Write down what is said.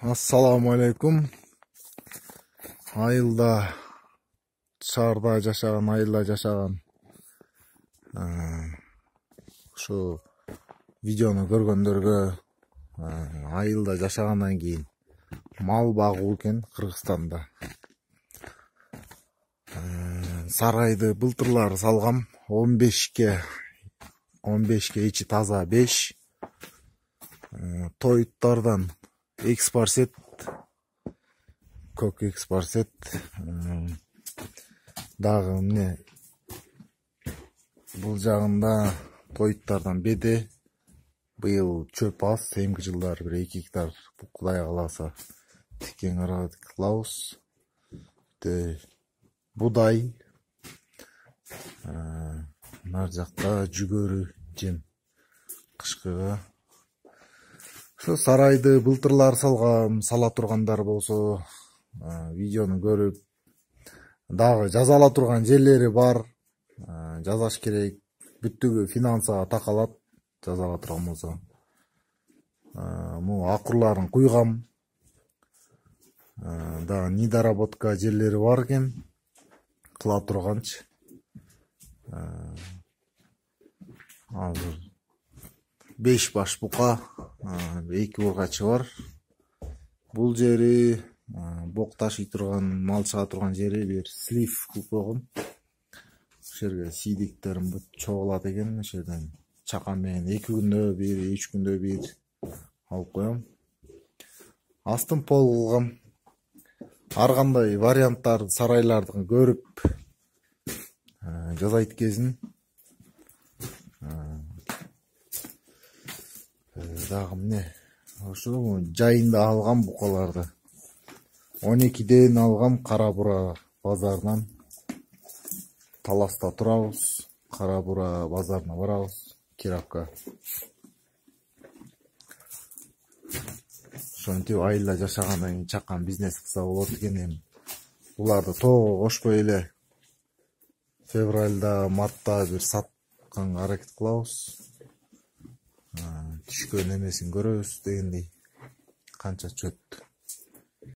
Assalamu alaikum. Айылда, шаарда жашаган, айылда жашаган ушу видеону көргөндөргө айылда жашагандан кийин мал багуу экен Кыргызстанда. Сарайды былтырлары салгам 15ке ичи таза 5. Тоюттардан экспарсет, көк экспарсет, дагы эмне бул жагында тоюттардан беде. Быйыл чөп аз, эмки жылдары 1-2 гектар Кудай кааласа тиккен аракет кылабыз. Будай, нар жакта жүгөрү жем кышкыга. Şu сарайды былтырлар салгам, сала тургандар болсо видеону көрүп, дагы жазала турган жерлери бар, жазаш керек. Бүттүгү финансага такалат, жазала турган болсо. Му акурларын куйгам. Да недоработка жерлери бар экен. Кыла турганчы. Азыр 5 баш бука, 2 бургачы бар. Бул жери бок ташый турган, мал чыга турган жери бир слив кылып койгом. Ошол жерге сийдиктерим бүт чогулат экен. Ошол жерден чакан менен 2 күндө бир, 3 күндө бир алып коем. Астын пол кылгам. Ар кандай варианттарды, сарайларды көрүп жазайт кезин. Дагы эмне? Ошо жайында алгам букаларды. 12ден алгам Кара Бура базарынан. Таласта турабыз. Кара Бура базарына барабыз. Кирапка. Ошентип айылда жашагандан кийин чакан бизнес кылса болот экен. Буларды тоого кошпой эле февралда, мартта бир сатканга аракет кылабыз. Түшкөн эмесин көрөбүз дегендей. Канча чөптү.